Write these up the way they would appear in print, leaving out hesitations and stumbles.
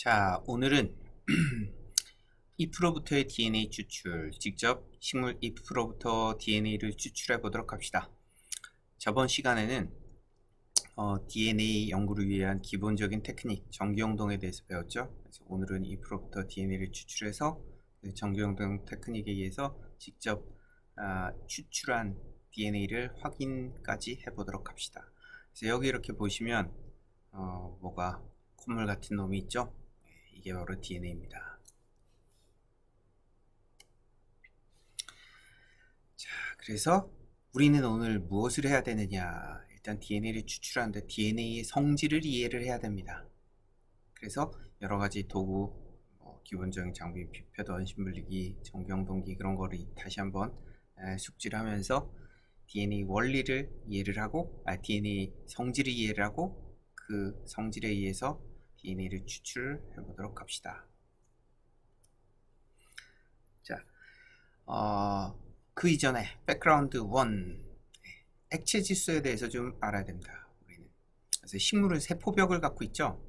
자, 오늘은 잎으로부터의 DNA 추출, 직접 식물 잎으로부터 DNA를 추출해 보도록 합시다. 저번 시간에는 DNA 연구를 위한 기본적인 테크닉, 전기영동에 대해서 배웠죠. 그래서 오늘은 잎으로부터 DNA를 추출해서 그 전기영동 테크닉에 의해서 직접 추출한 DNA를 확인까지 해보도록 합시다. 그래서 여기 이렇게 보시면 뭐가 콧물 같은 놈이 있죠. 이게 바로 DNA입니다. 자, 그래서 우리는 오늘 무엇을 해야 되느냐? 일단 DNA를 추출하는데 DNA의 성질을 이해를 해야 됩니다. 그래서 여러 가지 도구, 기본적인 장비, 표던, 신물리기, 전기영동기 그런 거를 다시 한번 숙지를 하면서 DNA 원리를 이해를 하고, DNA 성질을 이해를 하고 그 성질에 의해서 DNA를 추출해 보도록 합시다. 자, 그 이전에 백그라운드 1, 액체 질소에 대해서 좀 알아야 됩니다. 우리는 그래서 식물은 세포벽을 갖고 있죠.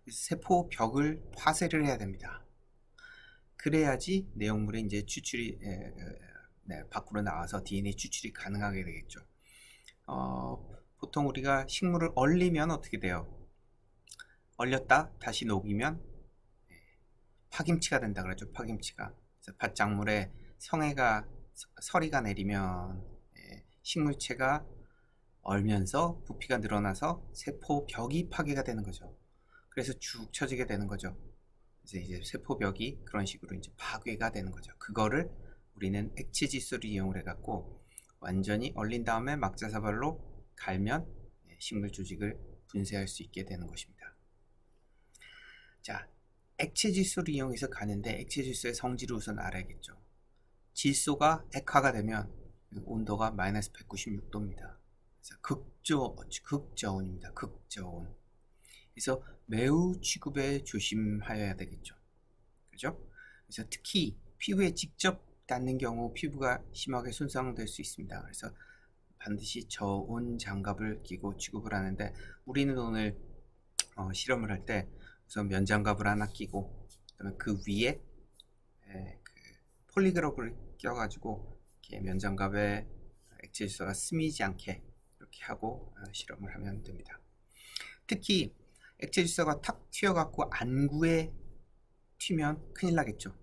세포벽을 파쇄를 해야 됩니다. 그래야지 내용물이 이제 추출이 밖으로 나와서 DNA 추출이 가능하게 되겠죠. 보통 우리가 식물을 얼리면 어떻게 돼요? 얼렸다 다시 녹이면 파김치가 된다 그러죠. 파김치가. 그래서 밭작물에 서리가 내리면 식물체가 얼면서 부피가 늘어나서 세포벽이 파괴가 되는 거죠. 그래서 쭉 처지게 되는 거죠. 그래서 이제 세포벽이 그런 식으로 이제 파괴가 되는 거죠. 그거를 우리는 액체 질소를 이용을 해갖고 완전히 얼린 다음에 막자사발로 갈면 식물 조직을 분쇄할 수 있게 되는 것입니다. 자, 액체 질소를 이용해서 가는데 액체 질소의 성질을 우선 알아야겠죠. 질소가 액화가 되면 온도가 마이너스 196도입니다. 그래서 극저온입니다. 극저온. 그래서 매우 취급에 조심하여야 되겠죠. 그죠? 그래서 특히 피부에 직접 닿는 경우 피부가 심하게 손상될 수 있습니다. 그래서 반드시 저온 장갑을 끼고 취급을 하는데 우리는 오늘 실험을 할 때 우선 면장갑을 하나 끼고 그다음에 그 위에 그 폴리그럽을 껴가지고 이렇게 면장갑에 액체 질소가 스미지 않게 이렇게 하고 실험을 하면 됩니다. 특히 액체 질소가 탁 튀어갖고 안구에 튀면 큰일 나겠죠.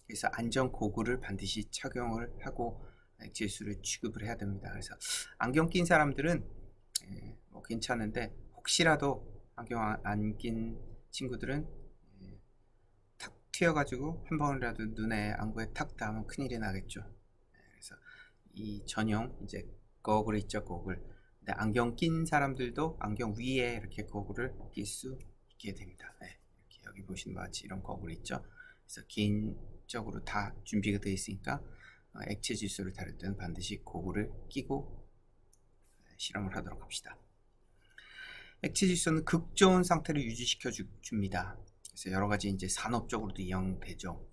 그래서 안전 고글을 반드시 착용을 하고 액체 질소를 취급을 해야 됩니다. 그래서 안경 낀 사람들은 뭐 괜찮은데 혹시라도 안경 안 낀 친구들은 탁 튀어가지고 한 번이라도 눈에 안구에 탁 닿으면 큰일이 나겠죠. 그래서 이 전용 이제 거글 있죠, 거글. 근데 안경 낀 사람들도 안경 위에 이렇게 거글을 낄 수 있게 됩니다. 이렇게 여기 보시는 바와 같이 이런 거글 있죠. 그래서 개인적으로 다 준비가 되어 있으니까 액체 질소를 다룰 때는 반드시 고글을 끼고 실험을 하도록 합시다. 액체 질소는 극저온 상태를 유지시켜 줍니다. 그래서 여러 가지 이제 산업적으로도 이용되죠.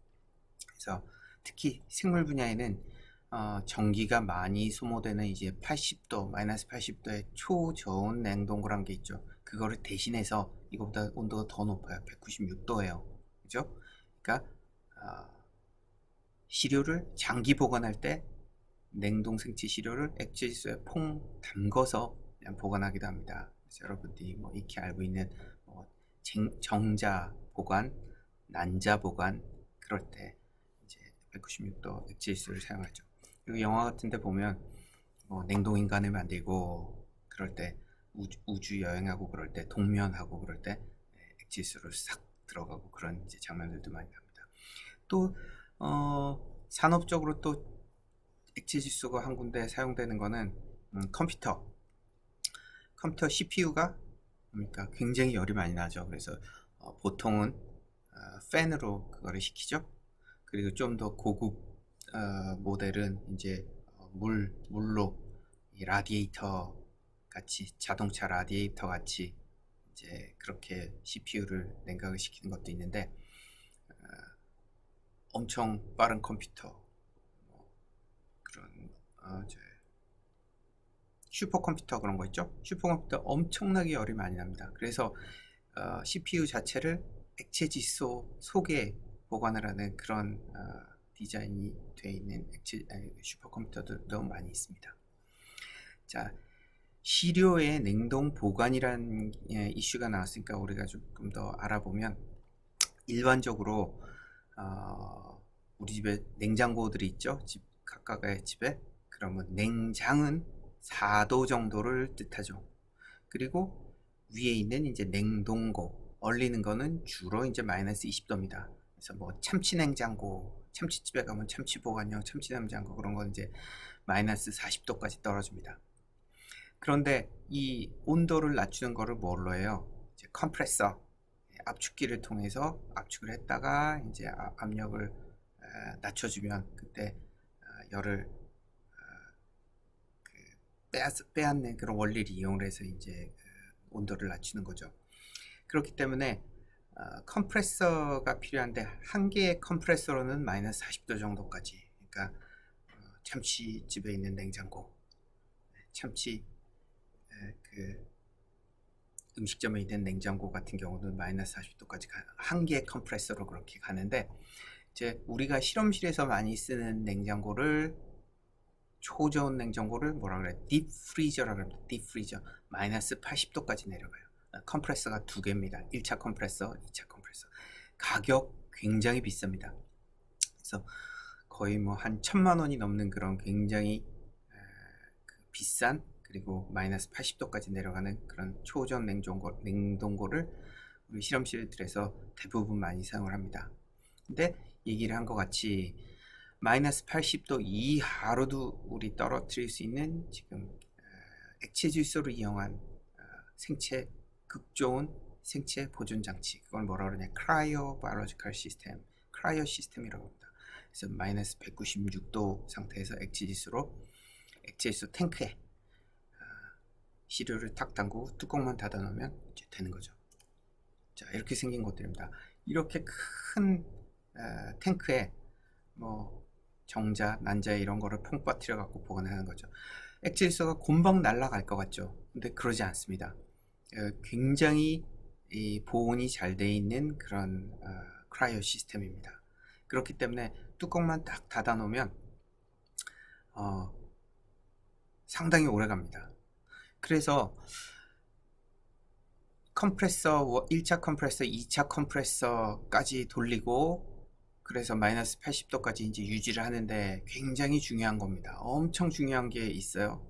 그래서 특히 생물 분야에는 전기가 많이 소모되는 이제 80도, 마이너스 80도의 초저온 냉동고란 게 있죠. 그거를 대신해서 이거보다 온도가 더 높아요. 196도예요. 그죠? 그러니까 시료를 장기 보관할 때 냉동 생체 시료를 액체 질소에 퐁 담궈서 그냥 보관하기도 합니다. 그래서 여러분들이 뭐 익히 알고 있는 정자 보관, 난자 보관 그럴 때 이제 196도 액체 질소를 사용하죠. 그리고 영화 같은 데 보면 냉동 인간을 만들고 그럴 때 우주 여행하고 그럴 때 동면하고 그럴 때 액체 질소를 싹 들어가고 그런 이제 장면들도 많이 납니다. 또 산업적으로 또 액체 질소가 한 군데 사용되는 거는 컴퓨터 CPU가 그러니까 굉장히 열이 많이 나죠. 그래서 보통은 팬으로 그거를 식히죠. 그리고 좀 더 고급 모델은 이제 물로 이 라디에이터 같이 자동차 라디에이터 같이 이제 그렇게 CPU를 냉각을 시키는 것도 있는데 엄청 빠른 컴퓨터 그런 슈퍼컴퓨터 그런 거 있죠. 슈퍼컴퓨터 엄청나게 열이 많이 납니다. 그래서 CPU 자체를 액체 질소 속에 보관을 하는 그런 디자인이 되어 있는 슈퍼컴퓨터들도 많이 있습니다. 자, 시료의 냉동 보관이란 이슈가 나왔으니까 우리가 조금 더 알아보면, 일반적으로 우리 집에 냉장고들이 있죠. 집 각각의 집에. 그러면 냉장은 4도 정도를 뜻하죠. 그리고 위에 있는 이제 냉동고, 얼리는 거는 주로 이제 마이너스 20도입니다. 그래서 뭐 참치 냉장고, 참치집에 가면 참치 보관용 참치 냉장고, 그런 건 이제 마이너스 40도까지 떨어집니다. 그런데 이 온도를 낮추는 거를 뭘로 해요? 이제 컴프레서, 압축기를 통해서 압축을 했다가 이제 압력을 낮춰주면 그때 열을 빼앗는 그런 원리를 이용을 해서 이제 온도를 낮추는 거죠. 그렇기 때문에 컴프레서가 필요한데, 한 개의 컴프레서로는 마이너스 40도 정도까지, 그러니까 참치집에 있는 냉장고, 참치 그 음식점에 있는 냉장고 같은 경우는 마이너스 40도까지 한 개의 컴프레서로 그렇게 가는데, 이제 우리가 실험실에서 많이 쓰는 냉장고를, 초저온 냉장고를 뭐라 그래? 딥 프리저라고 합니다. 딥 프리저. 마이너스 80도까지 내려가요. 컴프레서가 두 개입니다. 1차 컴프레서, 2차 컴프레서. 가격 굉장히 비쌉니다. 그래서 거의 뭐 한 1,000만 원이 넘는 그런 굉장히 비싼, 그리고 마이너스 80도까지 내려가는 그런 초저온 냉동고를 우리 실험실들에서 대부분 많이 사용을 합니다. 근데 얘기를 한 것 같이 마이너스 80도 이하로도 우리 떨어뜨릴 수 있는 지금 액체 질소를 이용한 극좋은 생체 보존 장치, 그걸 뭐라 그러냐, 크라이오 바이올로지컬 시스템, 크라이오 시스템이라고 합니다. 그래서 마이너스 196도 상태에서 액체 질소 탱크에 시료를 탁 담고 뚜껑만 닫아 놓으면 이제 되는 거죠. 자, 이렇게 생긴 것들입니다. 이렇게 큰 탱크에 뭐 정자, 난자 이런 거를 퐁 빠뜨려 갖고 보관하는 거죠. 액체 질소가 곰방 날아갈 것 같죠. 근데 그러지 않습니다. 굉장히 보온이 잘 돼 있는 그런 크라이오 시스템입니다. 그렇기 때문에 뚜껑만 딱 닫아 놓으면 상당히 오래 갑니다. 그래서 컴프레서 1차 컴프레서, 2차 컴프레서까지 돌리고, 그래서 마이너스 80도까지 이제 유지를 하는데 굉장히 중요한 겁니다. 엄청 중요한 게 있어요.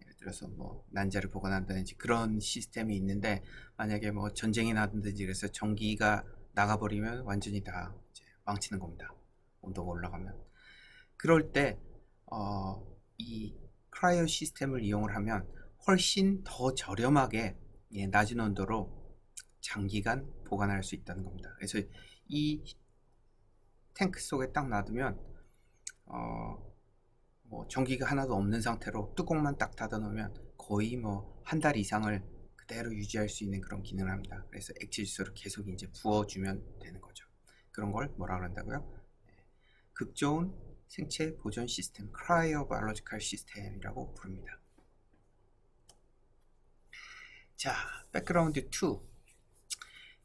예를 들어서 뭐 난자를 보관한다든지 그런 시스템이 있는데, 만약에 뭐 전쟁이 나든지 그래서 전기가 나가버리면 완전히 다 이제 망치는 겁니다. 온도가 올라가면. 그럴 때 이 크라이오 시스템을 이용을 하면 훨씬 더 저렴하게 낮은 온도로 장기간 보관할 수 있다는 겁니다. 그래서 이 탱크 속에 딱 놔두면 뭐 전기가 하나도 없는 상태로 뚜껑만 딱 닫아 놓으면 거의 뭐 한 달 이상을 그대로 유지할 수 있는 그런 기능을 합니다. 그래서 액체 질소를 계속 이제 부어주면 되는 거죠. 그런 걸 뭐라 그런다고요? 극좋은 생체 보존 시스템, 크라이오 바이올로지컬 시스템이라고 부릅니다. 자, 백그라운드 2.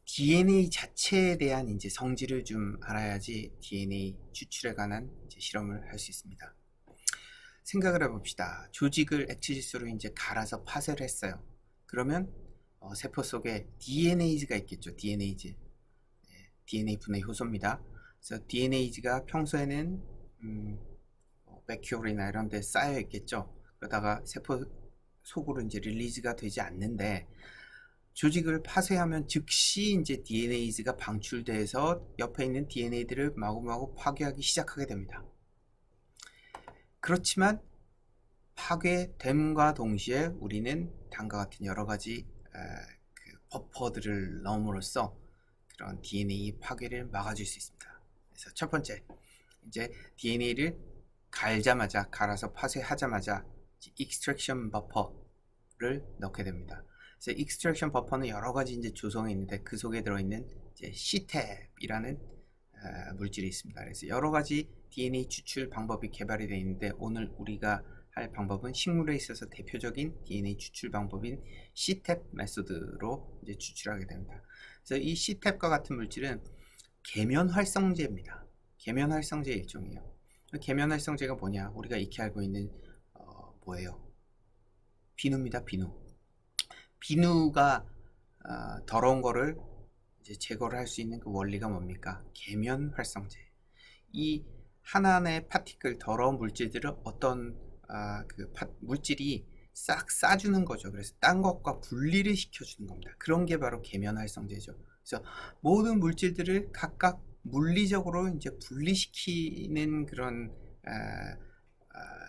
DNA 자체에 대한 이제 성질을 좀 알아야지 DNA 추출에 관한 이제 실험을 할 수 있습니다. 생각을 해봅시다. 조직을 액체 질소로 이제 갈아서 파쇄를 했어요. 그러면 세포 속에 DNA가 있겠죠. DNA 분해 효소입니다. 그래서 DNA가 평소에는 백큐리나 이런 데 쌓여 있겠죠. 그러다가 세포 속으로 이제 릴리즈가 되지 않는데, 조직을 파쇄하면 즉시 이제 DNA가 방출돼서 옆에 있는 DNA들을 마구마구 파괴하기 시작하게 됩니다. 그렇지만 파괴됨과 동시에 우리는 다음과 같은 여러 가지 버퍼들을 넣음으로써 그런 DNA 파괴를 막아줄 수 있습니다. 그래서 첫 번째, 이제 DNA를 갈아서 파쇄하자마자 익스트랙션 버퍼를 넣게 됩니다. 그래서 익스트랙션 버퍼는 여러 가지 이제 조성이 있는데, 그 속에 들어있는 이제 CTAP이라는 물질이 있습니다. 그래서 여러 가지 DNA 추출 방법이 개발이 되어 있는데, 오늘 우리가 할 방법은 식물에 있어서 대표적인 DNA 추출 방법인 CTAP 메소드로 이제 추출하게 됩니다. 그래서 이 C탭과 같은 물질은 계면활성제입니다. 계면활성제의 일종이에요. 계면활성제가 뭐냐? 우리가 익히 알고 있는 뭐예요? 비누입니다. 비누가 더러운 거를 이제 제거를 할 수 있는 그 원리가 뭡니까? 계면활성제. 이 하나의 파티클, 더러운 물질들을 어떤 물질이 싹 싸주는 거죠. 그래서 딴 것과 분리를 시켜주는 겁니다. 그런 게 바로 계면활성제죠. 그래서 모든 물질들을 각각 물리적으로 이제 분리시키는 그런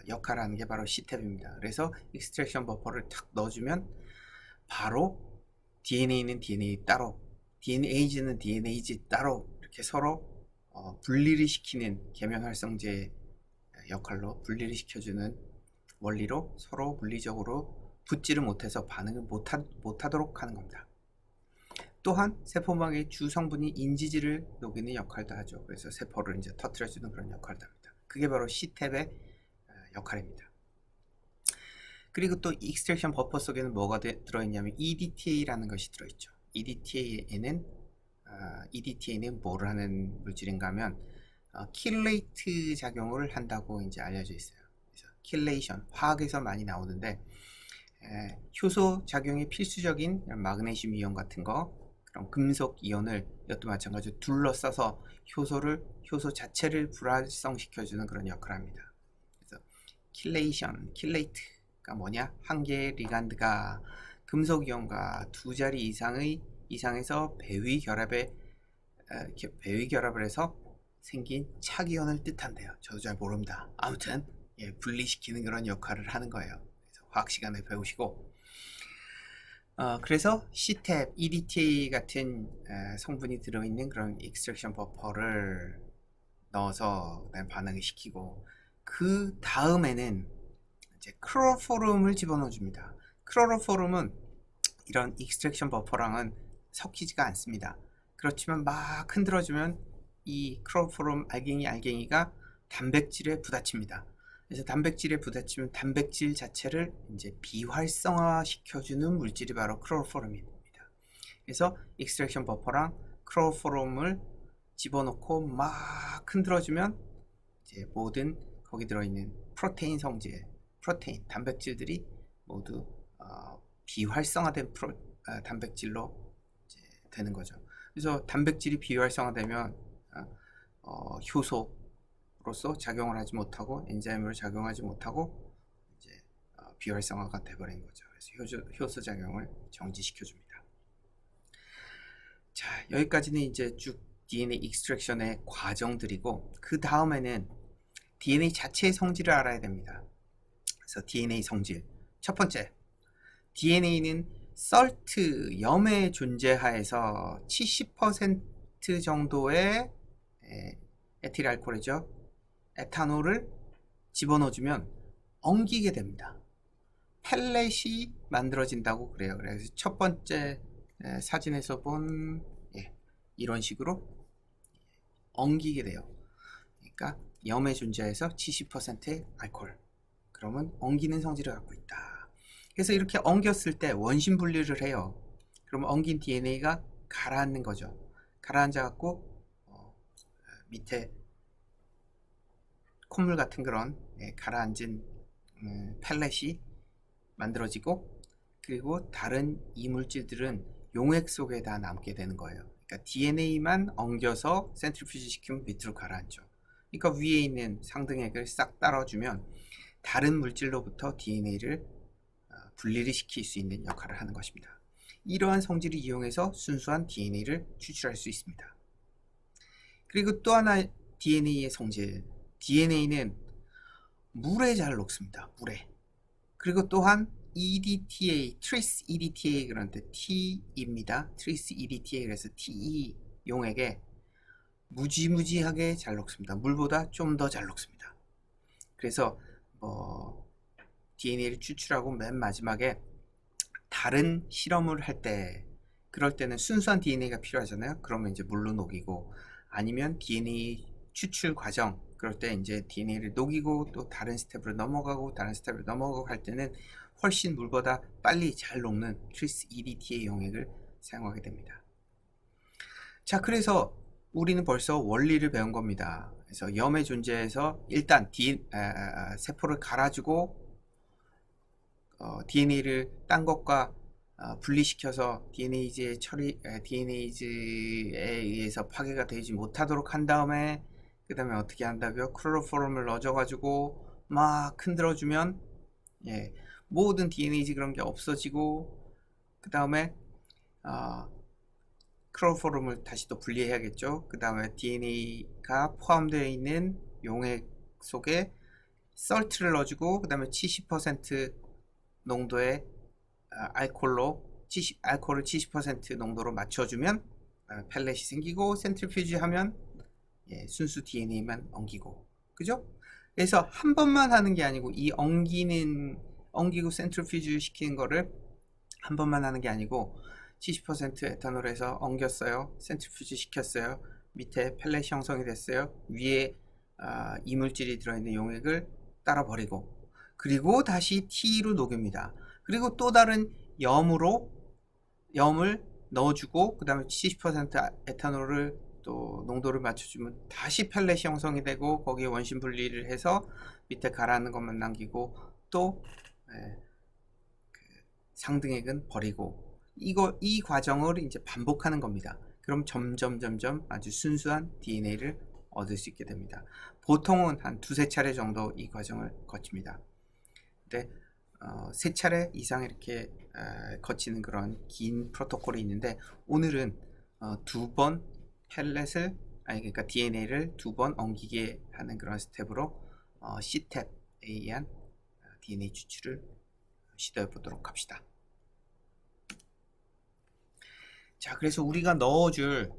역할을 하는 게 바로 C탭입니다. 그래서 익스트랙션 버퍼를 탁 넣어주면 바로 DNA는 DNA 따로, DNAG는 DNAG 따로 이렇게 서로 분리를 시키는 계면활성제 역할로 분리를 시켜주는 원리로 서로 물리적으로 붙지를 못해서 반응을 못하도록 하는 겁니다. 또한 세포막의 주 성분이 인지질을 녹이는 역할도 하죠. 그래서 세포를 이제 터뜨려주는 그런 역할도 합니다. 그게 바로 C탭의 역할입니다. 그리고 또 익스트랙션 버퍼 속에는 뭐가 들어있냐면 EDTA라는 것이 들어있죠. EDTA는 뭐를 하는 물질인가 하면 킬레이트 작용을 한다고 이제 알려져 있어요. 그래서 킬레이션, 화학에서 많이 나오는데 효소 작용에 필수적인 마그네슘 이온 같은 거, 그런 금속 이온을 이것도 마찬가지로 둘러싸서 효소 자체를 불활성시켜주는 그런 역할을 합니다. 그래서 킬레이트가 뭐냐? 한 개의 리간드가 금속 이온과 두 자리 이상에서 배위 결합을 해서 생긴 착이온을 뜻한대요. 저도 잘 모릅니다. 아무튼 분리시키는 그런 역할을 하는 거예요. 그래서 화학 시간에 배우시고 그래서 C탭, EDTA 같은 성분이 들어있는 그런 익스트랙션 버퍼를 넣어서 반응을 시키고 그 다음에는 이제 클로로폼을 집어넣어 줍니다. 클로로폼은 이런 익스트랙션 버퍼랑은 섞이지가 않습니다. 그렇지만 막 흔들어주면 이 클로로폼 알갱이가 단백질에 부딪힙니다. 그래서 단백질에 부딪히면 단백질 자체를 이제 비활성화 시켜주는 물질이 바로 클로로폼입니다. 그래서 익스트랙션 버퍼랑 클로로폼을 집어넣고 막 흔들어주면 이제 모든 거기 들어있는 프로테인 성질, 단백질들이 모두 비활성화된 단백질로 이제 되는 거죠. 그래서 단백질이 비활성화되면 효소로서 작용을 하지 못하고 엔자임으로 작용하지 못하고 이제 비활성화가 돼버린 거죠. 그래서 효소 작용을 정지시켜 줍니다. 자, 여기까지는 이제 쭉 DNA 익스트랙션의 과정들이고 그 다음에는 DNA 자체의 성질을 알아야 됩니다. 그래서 DNA 성질 첫 번째, DNA는 설트, 염의 존재하에서 70% 정도의 에틸알코올이죠. 에탄올을 집어넣어주면 엉기게 됩니다. 펠렛이 만들어진다고 그래요. 그래서 첫 번째 사진에서 본 이런 식으로 엉기게 돼요. 그러니까 염의 존재하에서 70%의 알코올. 그러면 엉기는 성질을 갖고 있다. 그래서 이렇게 엉겼을 때 원심 분리를 해요. 그러면 엉긴 DNA가 가라앉는 거죠. 가라앉아 갖고 밑에 콧물 같은 그런 가라앉은 펠렛이 만들어지고 그리고 다른 이물질들은 용액 속에 다 남게 되는 거예요. 그러니까 DNA만 엉겨서 센트리퓨지 시키면 밑으로 가라앉죠. 그러니까 위에 있는 상등액을 싹 따라주면 다른 물질로부터 DNA를 분리를 시킬 수 있는 역할을 하는 것입니다. 이러한 성질을 이용해서 순수한 DNA를 추출할 수 있습니다. 그리고 또 하나 DNA의 성질, DNA는 물에 잘 녹습니다. 물에. 그리고 또한 EDTA, 트리스 EDTA 그런데 T입니다. 트리스 EDTA 그래서 TE 용액에 무지무지하게 잘 녹습니다. 물보다 좀 더 잘 녹습니다. 그래서 DNA를 추출하고 맨 마지막에 다른 실험을 할 때 그럴 때는 순수한 DNA가 필요하잖아요. 그러면 이제 물로 녹이고 아니면 DNA 추출 과정 그럴 때 이제 DNA를 녹이고 또 다른 스텝으로 넘어가고 할 때는 훨씬 물보다 빨리 잘 녹는 트리스 EDTA 용액을 사용하게 됩니다. 자, 그래서 우리는 벌써 원리를 배운 겁니다. 그래서 염의 존재에서 일단 세포를 갈아주고 DNA를 딴 것과 분리시켜서 DNA즈에 의해서 파괴가 되지 못하도록 한 다음에 그 다음에 어떻게 한다고요? 클로로폼을 넣어줘가지고 막 흔들어주면 모든 DNA즈 그런 게 없어지고 그 다음에 클로로폼을 다시 또 분리해야겠죠. 그 다음에 DNA가 포함되어 있는 용액 속에 설트를 넣어주고 그 다음에 70% 농도의 알코올을 70% 농도로 맞춰주면 펠렛이 생기고 센트리퓨지 하면 순수 DNA만 엉기고, 그죠? 그래서 한 번만 하는 게 아니고 이 엉기고 센트리퓨지 시키는 거를 한 번만 하는 게 아니고 70% 에탄올에서 엉겼어요, 센트리퓨지 시켰어요, 밑에 펠렛이 형성이 됐어요, 위에 이물질이 들어있는 용액을 따라 버리고 그리고 다시 T로 녹입니다. 그리고 또 다른 염을 넣어주고 그 다음에 70% 에탄올을 또 농도를 맞춰주면 다시 펠렛이 형성이 되고 거기에 원심 분리를 해서 밑에 가라앉는 것만 남기고 또 상등액은 버리고 이 과정을 이제 반복하는 겁니다. 그럼 점점 아주 순수한 DNA를 얻을 수 있게 됩니다. 보통은 한 두세 차례 정도 이 과정을 거칩니다. 근데 세 차례 이상 이렇게 거치는 그런 긴 프로토콜이 있는데 오늘은 두 번 펠렛을 그러니까 DNA를 두 번 엉기게 하는 그런 스텝으로 C탭에 의한 DNA 추출을 시도해 보도록 합시다. 자, 그래서 우리가 넣어줄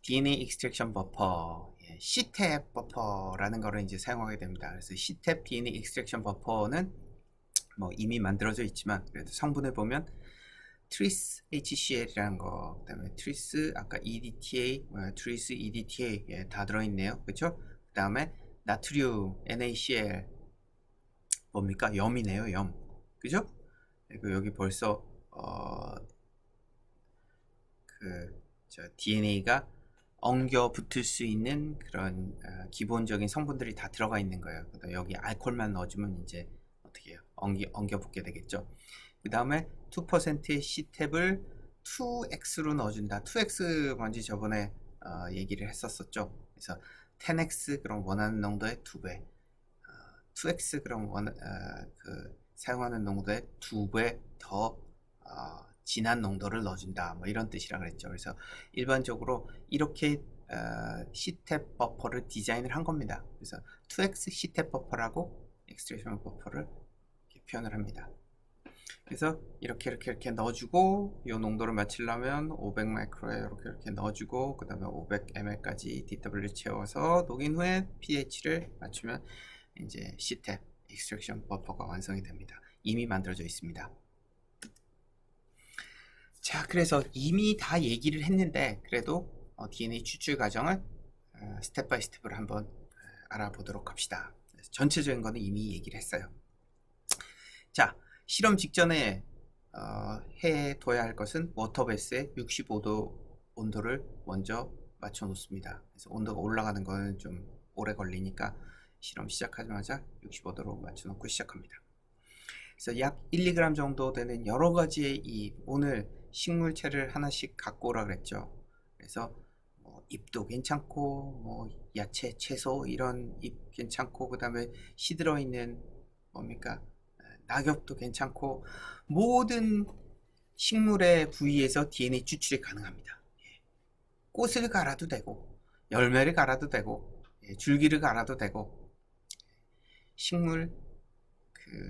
DNA 익스트랙션 버퍼, C탭 버퍼라는 거를 이제 사용하게 됩니다. 그래서 C탭 DNA 익스트랙션 버퍼는 뭐 이미 만들어져 있지만 그래도 성분을 보면 트리스 HCl이라는 거, 그다음에 트리스 아까 EDTA, 트리스 EDTA 다 들어있네요, 그렇죠? 그다음에 나트륨 NaCl 뭡니까? 염이네요, 염, 그죠? 그리고 여기 벌써 DNA가 엉겨 붙을 수 있는 그런 기본적인 성분들이 다 들어가 있는 거예요. 여기 알코올만 넣어주면 이제 어떻게 해요? 엉겨 붙게 되겠죠. 그 다음에 2%의 C탭을 2X로 넣어준다. 2X 뭔지 저번에 얘기를 했었었죠. 그래서 10X 그럼 원하는 농도의 2배, 2X 그럼 사용하는 농도의 2배 더 진한 농도를 넣어준다, 뭐 이런 뜻이라 그랬죠. 그래서 일반적으로 이렇게 C탭 버퍼를 디자인을 한 겁니다. 그래서 2X C탭 버퍼라고 익스트랙션 버퍼를 이렇게 표현을 합니다. 그래서 이렇게 넣어주고 이 농도를 맞추려면 500 마이크로에 이렇게 넣어주고 그 다음에 500 ml까지 DW 채워서 녹인 후에 pH를 맞추면 이제 C탭 익스트랙션 버퍼가 완성이 됩니다. 이미 만들어져 있습니다. 자, 그래서 이미 다 얘기를 했는데 그래도 DNA 추출 과정을 스텝 바이 스텝으로 한번 알아보도록 합시다. 전체적인 거는 이미 얘기를 했어요. 자, 실험 직전에 해둬야 할 것은 워터베스의 65도 온도를 먼저 맞춰 놓습니다. 그래서 온도가 올라가는 거는 좀 오래 걸리니까 실험 시작하자마자 65도로 맞춰 놓고 시작합니다. 그래서 약 1, 2g 정도 되는 여러 가지의 오늘 식물체를 하나씩 갖고 오라 그랬죠. 그래서 잎도 괜찮고 야채, 채소 이런 잎 괜찮고 그 다음에 씨 들어있는 뭡니까? 낙엽도 괜찮고 모든 식물의 부위에서 DNA 추출이 가능합니다. 꽃을 갈아도 되고 열매를 갈아도 되고 줄기를 갈아도 되고 식물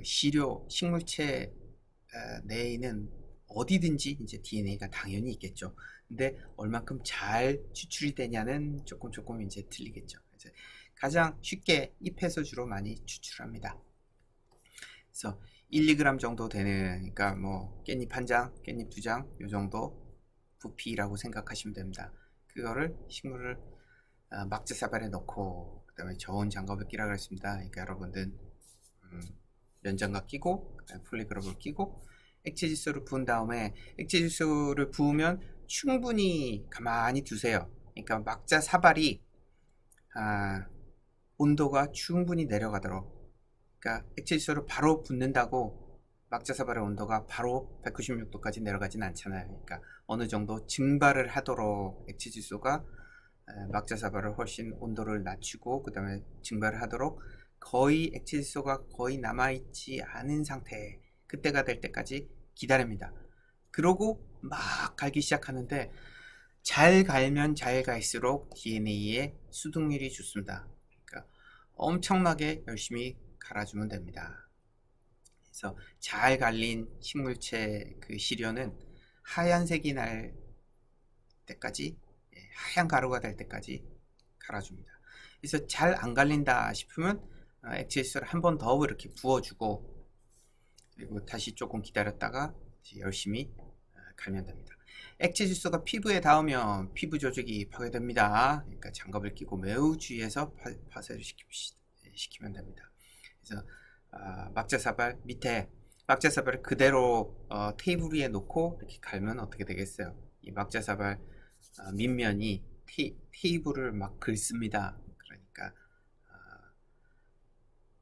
시료 식물체 내에는 어디든지 이제 DNA가 당연히 있겠죠. 근데 얼만큼 잘 추출이 되냐는 조금 이제 틀리겠죠. 그래서 가장 쉽게 잎에서 주로 많이 추출합니다. 그래서 1, 2g 정도 되는, 그러니까 뭐 깻잎 한 장, 깻잎 두 장 요 정도 부피라고 생각하시면 됩니다. 그거를 식물을 막자사발에 넣고 그다음에 저온 장갑을 끼라 그랬습니다. 그러니까 여러분들 면장갑 끼고 그다음에 폴리그럽을 끼고 액체질소를 부은 다음에 액체질소를 부으면 충분히 가만히 두세요. 그러니까 막자 사발이 온도가 충분히 내려가도록, 그러니까 액체 질소를 바로 붓는다고 막자 사발의 온도가 바로 196도까지 내려가진 않잖아요. 그러니까 어느 정도 증발을 하도록 액체 질소가 막자 사발을 훨씬 온도를 낮추고 그 다음에 증발을 하도록 거의 액체 질소가 거의 남아있지 않은 상태, 그때가 될 때까지 기다립니다. 그러고 막 갈기 시작하는데 잘 갈면 잘 갈수록 DNA의 수득률이 좋습니다. 그러니까 엄청나게 열심히 갈아주면 됩니다. 그래서 잘 갈린 식물체 그 시료는 하얀색이 날 때까지, 하얀 가루가 될 때까지 갈아줍니다. 그래서 잘 안 갈린다 싶으면 액체 질소를 한 번 더 이렇게 부어주고 그리고 다시 조금 기다렸다가 열심히 갈면 됩니다. 액체 질소가 피부에 닿으면 피부 조직이 파괴됩니다. 그러니까 장갑을 끼고 매우 주의해서 파쇄를 시키면 됩니다. 그래서 막자사발 밑에 막자사발을 그대로 테이블 위에 놓고 이렇게 갈면 어떻게 되겠어요? 이 막자사발 밑면이 테이블을 막 긁습니다. 그러니까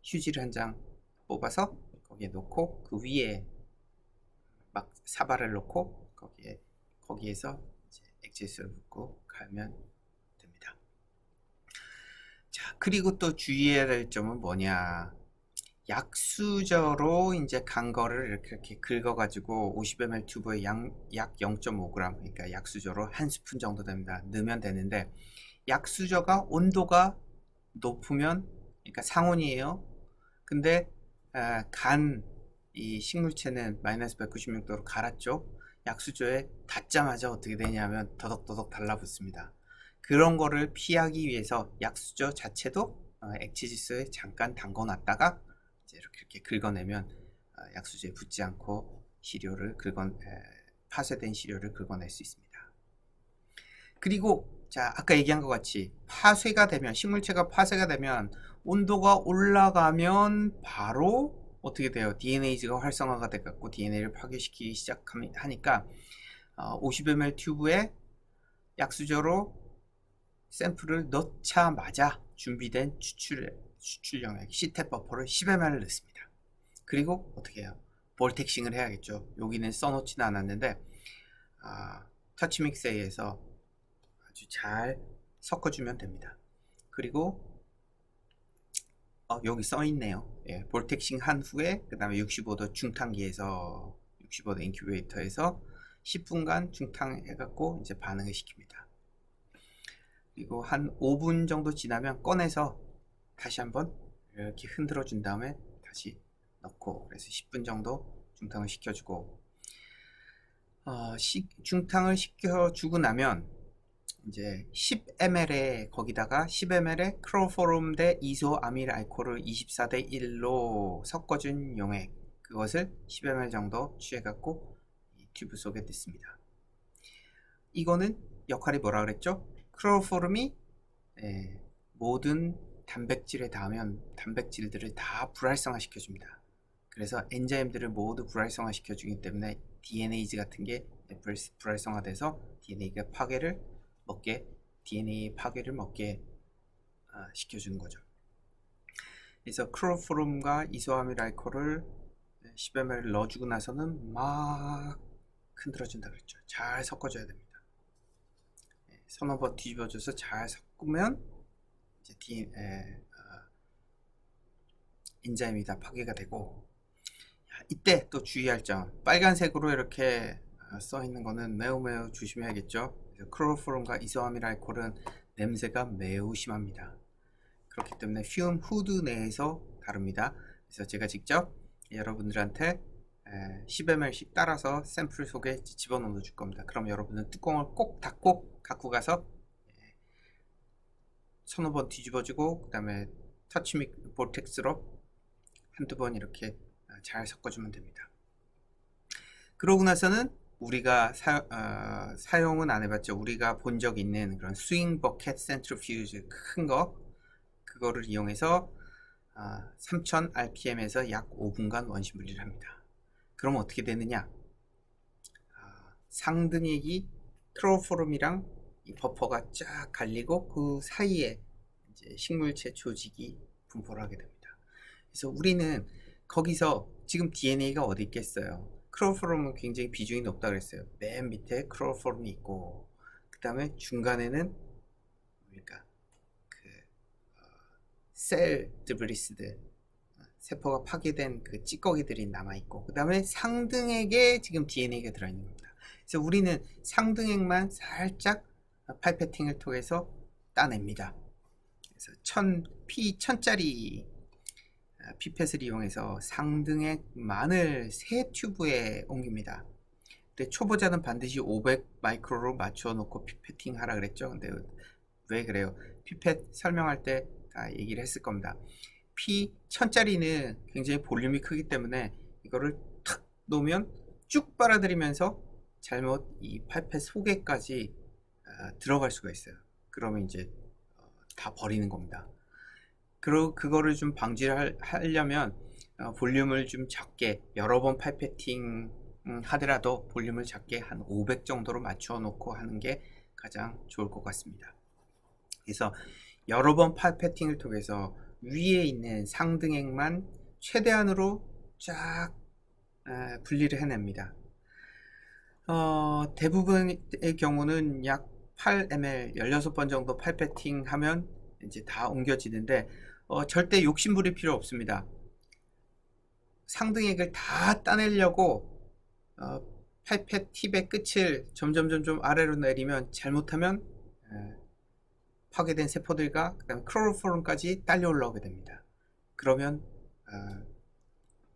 휴지를 한 장 뽑아서 거기에 놓고 그 위에 막 사발을 놓고 거기에서 이제 액체수를 붓고 갈면 됩니다. 자, 그리고 또 주의해야 될 점은 뭐냐? 약수저로 이제 간 거를 이렇게 긁어가지고 50ml 튜브에 약 0.5g, 그러니까 약수저로 한 스푼 정도 됩니다. 넣으면 되는데 약수저가 온도가 높으면, 그러니까 상온이에요. 근데 간 이 식물체는 마이너스 196도로 갈았죠. 약수저에 닿자마자 어떻게 되냐면 더덕더덕 달라붙습니다. 그런 거를 피하기 위해서 약수저 자체도 액체 질소에 잠깐 담궈 놨다가 이렇게 긁어내면 약수저에 붙지 않고 파쇄된 시료를 긁어낼 수 있습니다. 그리고 자, 아까 얘기한 것 같이 파쇄가 되면, 식물체가 파쇄가 되면 온도가 올라가면 바로 어떻게 돼요? DNA가 활성화가 돼갖고 DNA를 파괴시키기 시작하니까 50ml 튜브에 약수저로 샘플을 넣자마자 준비된 추출용액 시텝 버퍼를 10ml을 넣습니다. 그리고 어떻게 해요? 볼텍싱을 해야겠죠. 여기는 써놓지는 않았는데 터치믹스에서 아주 잘 섞어주면 됩니다. 그리고 여기 써있네요. 예, 볼텍싱 한 후에 그 다음에 65도 중탕기에서 65도 인큐베이터에서 10분간 중탕해갖고 이제 반응을 시킵니다. 그리고 한 5분 정도 지나면 꺼내서 다시 한번 이렇게 흔들어 준 다음에 다시 넣고, 그래서 10분 정도 중탕을 시켜주고 중탕을 시켜주고 나면 이제 10ml에 거기다가 10ml에 클로로포름 대 이소아밀 알코올을 24대 1로 섞어준 용액, 그것을 10ml 정도 취해갖고 이 튜브 속에 넣습니다. 이거는 역할이 뭐라 그랬죠? 클로로포름이 모든 단백질에 닿으면 단백질들을 다 불활성화 시켜줍니다. 그래서 엔자임들을 모두 불활성화 시켜주기 때문에 DNA즈 같은 게 불활성화돼서 DNA가 DNA 파괴를 먹게 시켜주는 거죠. 그래서 클로로포름과 이소아밀 알코올을 10ml 넣어주고 나서는 막 흔들어준다 그랬죠. 잘 섞어줘야 됩니다. 서너 번 뒤집어줘서 잘 섞으면 이제 엔자임이 다 파괴가 되고, 이때 또 주의할 점, 빨간색으로 이렇게 써 있는 거는 매우 조심해야겠죠. 클로로포름과 이소아밀 알코올은 냄새가 매우 심합니다. 그렇기 때문에 퓨움 후드 내에서 다룹니다. 그래서 제가 직접 여러분들한테 10ml씩 따라서 샘플 속에 집어넣어 줄 겁니다. 그럼 여러분은 뚜껑을 꼭 닫고 갖고 가서 서너 번 뒤집어주고 그 다음에 터치믹 볼텍스로 한두 번 이렇게 잘 섞어주면 됩니다. 그러고 나서는 우리가 사용은 안 해봤죠. 우리가 본 적 있는 그런 스윙 버켓 센트리퓨즈 큰 거, 그거를 이용해서 3000 rpm에서 약 5분간 원심 분리를 합니다. 그럼 어떻게 되느냐? 상등액이 클로로포름이랑 이 버퍼가 쫙 갈리고 그 사이에 이제 식물체 조직이 분포를 하게 됩니다. 그래서 우리는 거기서 지금 DNA가 어디 있겠어요? 클로로폼은 굉장히 비중이 높다 그랬어요. 맨 밑에 클로로폼이 있고, 그 다음에 중간에는 뭡니까? 셀 드브리스들, 세포가 파괴된 그 찌꺼기들이 남아있고, 그 다음에 상등액에 지금 DNA가 들어있는 겁니다. 그래서 우리는 상등액만 살짝 파이페팅을 통해서 따냅니다. 그래서 P1000짜리 피펫을 이용해서 상등액만을 세 튜브에 옮깁니다. 근데 초보자는 반드시 500 마이크로로 맞춰 놓고 피펫팅 하라 그랬죠. 근데 왜 그래요? 피펫 설명할 때 다 얘기를 했을 겁니다. P1000짜리는 굉장히 볼륨이 크기 때문에 이거를 탁 놓으면 쭉 빨아들이면서 잘못 이 파이펫 속에까지 들어갈 수가 있어요. 그러면 이제 다 버리는 겁니다. 그거를 좀 방지를 하려면 볼륨을 좀 작게, 여러 번 파이페팅 하더라도 볼륨을 작게 한 500 정도로 맞춰 놓고 하는 게 가장 좋을 것 같습니다. 그래서 여러 번 파이페팅을 통해서 위에 있는 상등액만 최대한으로 쫙 분리를 해냅니다. 대부분의 경우는 약 8ml 16번 정도 파이페팅 하면 이제 다 옮겨지는데 절대 욕심 부릴 필요 없습니다. 상등액을 다 따내려고 파이펫 팁의 끝을 점점 아래로 내리면 잘못하면 파괴된 세포들과 그다음에 클로로폼까지 딸려 올라오게 됩니다. 그러면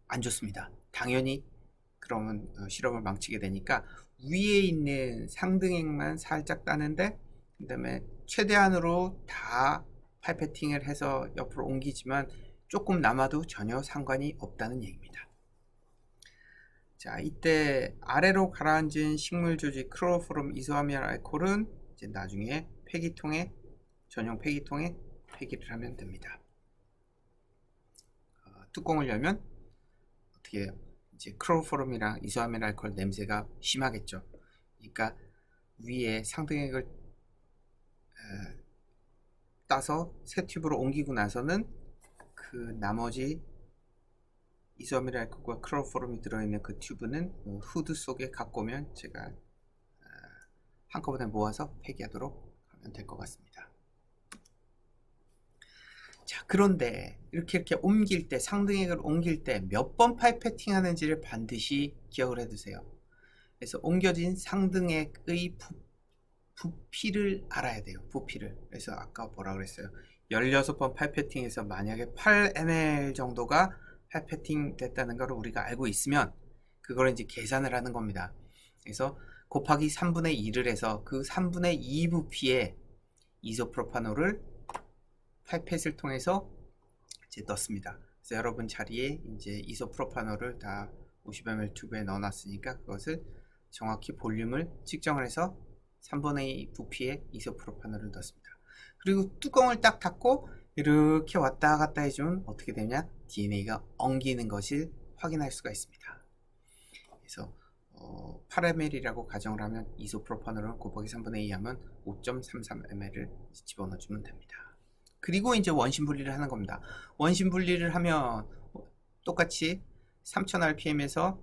안 좋습니다. 당연히 그러면 실험을 망치게 되니까 위에 있는 상등액만 살짝 따는데, 그 다음에 최대한으로 다 파이페팅을 해서 옆으로 옮기지만 조금 남아도 전혀 상관이 없다는 얘기입니다. 자, 이때 아래로 가라앉은 식물 조직 클로로폼 이소아미알 알코올은 이제 나중에 폐기통에, 전용 폐기통에 폐기를 하면 됩니다. 뚜껑을 열면 어떻게 해요? 이제 클로로폼이랑 이소아미알 알코올 냄새가 심하겠죠. 그러니까 위에 상등액을 따서 새 튜브로 옮기고 나서는 그 나머지 이소아미알 알코올과 클로로폼이 들어있는 그 튜브는 후드 속에 갖고 오면 제가 한꺼번에 모아서 폐기하도록 하면 될 것 같습니다. 자, 그런데 이렇게 옮길 때, 상등액을 옮길 때 몇 번 파이페팅 하는지를 반드시 기억을 해두세요. 그래서 옮겨진 상등액의 부피를 알아야 돼요. 부피를. 그래서 아까 뭐라 그랬어요? 16번 파이페팅에서 만약에 8ml 정도가 파이페팅 됐다는 걸 우리가 알고 있으면 그걸 이제 계산을 하는 겁니다. 그래서 곱하기 3분의 2를 해서 그 3분의 2 부피의 이소프로파놀을 파이펫을 통해서 이제 넣습니다. 그래서 여러분 자리에 이제 이소프로파놀을 다 50ml 튜브에 넣어놨으니까 그것을 정확히 볼륨을 측정을 해서 3분의 2 부피의 이소프로파놀을 넣습니다. 그리고 뚜껑을 딱 닫고 이렇게 왔다 갔다 해주면 어떻게 되냐? DNA가 엉기는 것을 확인할 수가 있습니다. 그래서 8ml이라고 가정을 하면 이소프로파놀을 곱하기 3분의 2 하면 5.33ml을 집어넣어주면 됩니다. 그리고 이제 원심 분리를 하는 겁니다. 원심 분리를 하면 똑같이 3000rpm에서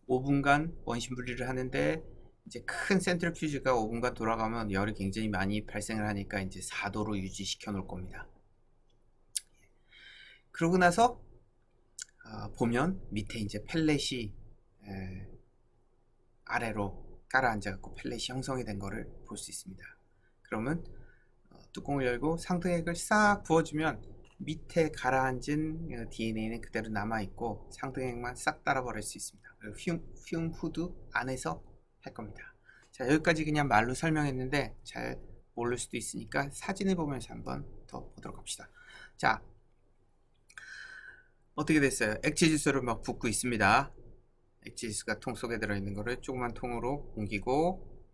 5분간 원심 분리를 하는데 이제 큰 센트리퓨지가 5분간 돌아가면 열이 굉장히 많이 발생을 하니까 이제 4도로 유지시켜 놓을 겁니다. 그러고 나서 보면 밑에 이제 펠렛이 아래로 깔아앉아 갖고 펠렛이 형성이 된 거를 볼 수 있습니다. 그러면 뚜껑을 열고 상등액을 싹 부어주면 밑에 가라앉은 DNA는 그대로 남아있고 상등액만 싹 따라버릴 수 있습니다. 그리고 흉 후드 안에서 할 겁니다. 자, 여기까지 그냥 말로 설명했는데 잘 모를 수도 있으니까 사진을 보면서 한번 더 보도록 합시다. 자, 어떻게 됐어요? 액체지수를 막 붓고 있습니다. 액체지수가 통 속에 들어있는 거를 조그만 통으로 옮기고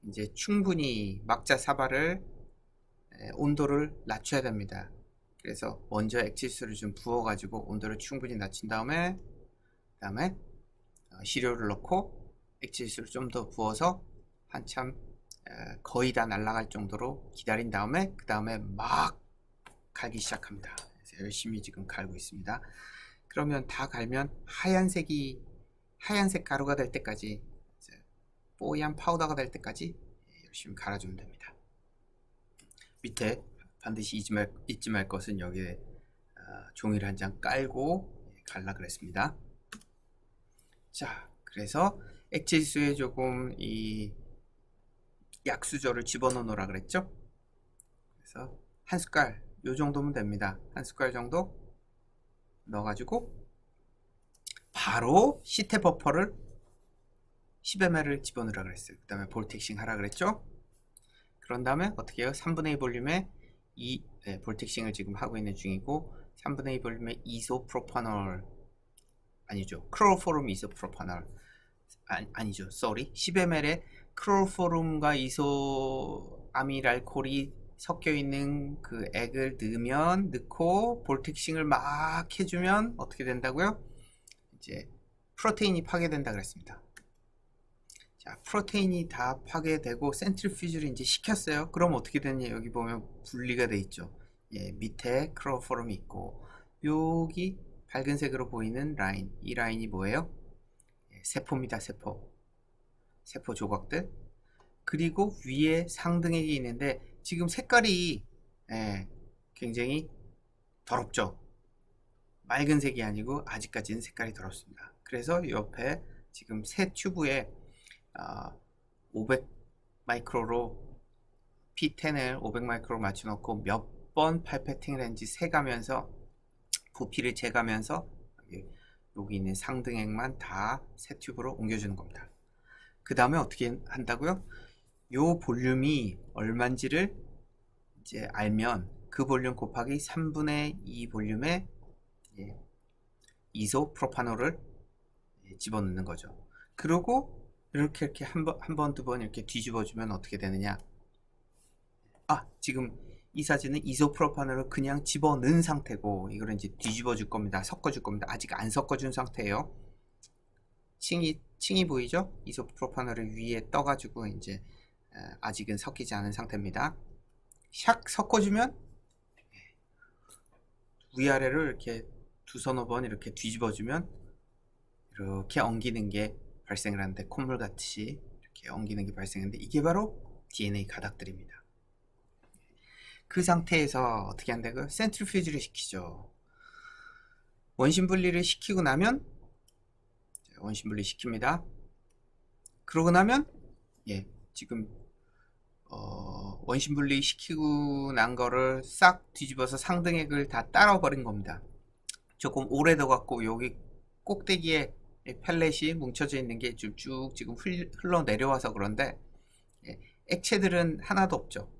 이제 충분히 막자 사발을 온도를 낮춰야 됩니다. 그래서 먼저 액체지수를 좀 부어 가지고 온도를 충분히 낮춘 다음에 시료를 넣고 액체지수를 좀 더 부어서 한참 거의 다 날아갈 정도로 기다린 다음에 그 다음에 막 갈기 시작합니다. 그래서 열심히 지금 갈고 있습니다. 그러면 다 갈면 하얀색 가루가 될 때까지, 뽀얀 파우더가 될 때까지 열심히 갈아주면 됩니다. 밑에 반드시 잊지 말 것은 여기에 종이를 한 장 깔고 갈라 그랬습니다. 자, 그래서 액체수에 조금 이 약수저를 집어넣으라 그랬죠. 그래서 한 숟갈 요 정도면 됩니다. 한 숟갈 정도 넣어가지고 바로 시테 버퍼를 10ml를 집어넣으라 그랬어요. 그 다음에 볼텍싱 하라 그랬죠. 그런 다음에 어떻게 해요? 3분의 2 볼륨에 볼텍싱을 지금 하고 있는 중이고, 3분의 2 볼륨에 이소프로파놀, 아니죠, 클로로포름 이소프로파놀, 아니죠, 쏘리, 10ml에 클로로포름과 이소아미랄콜이 섞여 있는 그 액을 넣고 볼텍싱을 막 해주면 어떻게 된다고요? 이제 프로테인이 파괴된다 그랬습니다. 자, 프로테인이 다 파괴되고 센트리퓨지를 이제 시켰어요. 그럼 어떻게 되냐? 여기 보면 분리가 돼 있죠. 예, 밑에 클로로폼이 있고, 여기 밝은색으로 보이는 라인, 이 라인이 뭐예요? 예, 세포입니다. 세포 조각들. 그리고 위에 상등액이 있는데 지금 색깔이 굉장히 더럽죠. 맑은색이 아니고 아직까지는 색깔이 더럽습니다. 그래서 옆에 지금 새 튜브에 500 마이크로로 P10을 500 마이크로 맞춰 놓고 몇 번 팔페팅 렌즈 세가면서 부피를 재가면서 여기 있는 상등액만 다 새 튜브로 옮겨주는 겁니다. 그 다음에 어떻게 한다고요? 요 볼륨이 얼마인지를 이제 알면 그 볼륨 곱하기 3분의 2 볼륨에 이소프로파놀을 집어넣는 거죠. 그리고 이렇게 한 번, 두 번 이렇게 뒤집어 주면 어떻게 되느냐? 지금 이 사진은 이소프로파놀을 그냥 집어넣은 상태고, 이거를 이제 뒤집어 줄 겁니다. 섞어 줄 겁니다. 아직 안 섞어 준 상태예요. 층이 보이죠? 이소프로파놀을 위에 떠 가지고 이제 아직은 섞이지 않은 상태입니다. 샥 섞어 주면 위아래로 이렇게 두서너 번 이렇게 뒤집어 주면 이렇게 엉기는 게 발생을 하는데, 콧물 같이 이렇게 엉기는 게 발생하는데, 이게 바로 DNA 가닥들입니다. 그 상태에서 어떻게 한다고요? 센트리퓨지를 시키죠. 원심 분리를 시키고 나면, 원심 분리 시킵니다. 그러고 나면 지금 원심 분리 시키고 난 거를 싹 뒤집어서 상등액을 다 따라 버린 겁니다. 조금 오래 더 갖고 여기 꼭대기에 펠렛이 뭉쳐져 있는 게 좀 쭉 지금 흘러 내려와서 그런데, 액체들은 하나도 없죠.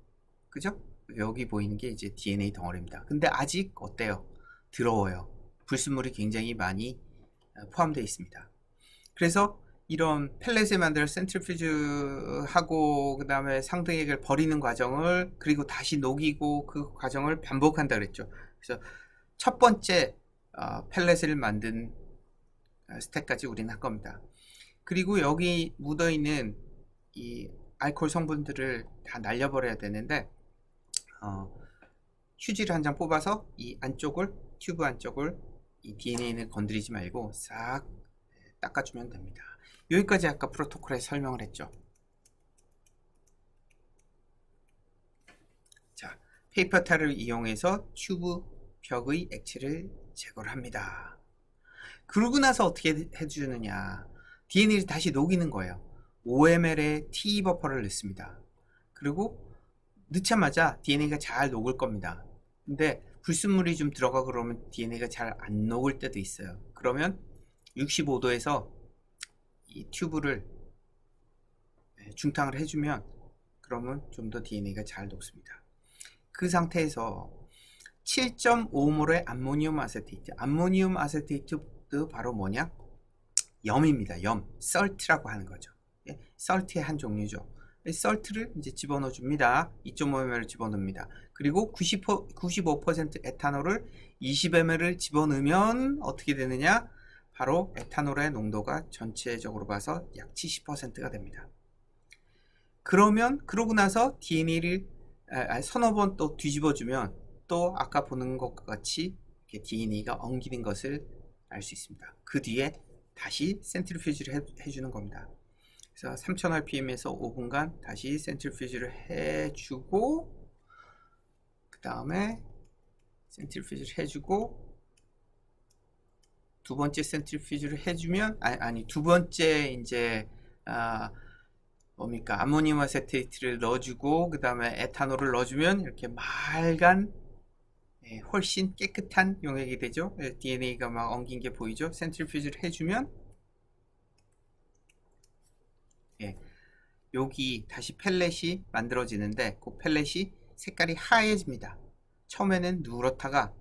그죠? 여기 보이는 게 이제 DNA 덩어리입니다. 근데 아직 어때요? 더러워요. 불순물이 굉장히 많이 포함되어 있습니다. 그래서 이런 펠렛을 만들어 센트리퓨즈 하고 그 다음에 상등액을 버리는 과정을, 그리고 다시 녹이고 그 과정을 반복한다 그랬죠. 그래서 첫 번째 펠렛을 만든 스텝까지 우리는 할 겁니다. 그리고 여기 묻어있는 이 알코올 성분들을 다 날려버려야 되는데, 휴지를 한 장 뽑아서 이 안쪽을, 튜브 안쪽을 이 DNA는 건드리지 말고 싹 닦아주면 됩니다. 여기까지 아까 프로토콜에 설명을 했죠. 자, 페이퍼 타를 이용해서 튜브 벽의 액체를 제거를 합니다. 그러고 나서 어떻게 해주느냐? DNA를 다시 녹이는 거예요. 5ml의 티 버퍼를 넣습니다. 그리고 넣자마자 DNA가 잘 녹을 겁니다. 근데 불순물이 좀 들어가 그러면 DNA가 잘 안 녹을 때도 있어요. 그러면 65도에서 이 튜브를 중탕을 해주면, 그러면 좀 더 DNA가 잘 녹습니다. 그 상태에서 7.5몰의 암모니움 아세테이트, 암모니움 아세테이트 바로 뭐냐? 염입니다. 염, 썰트라고 하는 거죠. 썰트의 한 종류죠. 썰트를 이제 집어넣어 줍니다. 2.5ml을 집어넣습니다. 그리고 95% 에탄올을 20ml를 집어넣으면 어떻게 되느냐? 바로 에탄올의 농도가 전체적으로 봐서 약 70%가 됩니다. 그러고 나서 DNA를 서너 번 또 뒤집어주면 또 아까 보는 것과 같이 DNA가 엉기는 것을 알 수 있습니다. 그 뒤에 다시 센트리퓨지를 해주는 겁니다. 그래서 3000rpm에서 5분간 다시 센트리퓨지를 해주고, 그 다음에 센트리퓨지를 해주고, 두 번째 센트리퓨지를 해주면, 두 번째 이제 뭡니까, 아모늄 아세테이트를 넣어주고, 그 다음에 에탄올을 넣어주면 이렇게 맑은, 훨씬 깨끗한 용액이 되죠. DNA가 막 엉긴 게 보이죠. 센트리퓨지를 해주면 여기 다시 펠렛이 만들어지는데, 그 펠렛이 색깔이 하얘집니다. 처음에는 누렇다가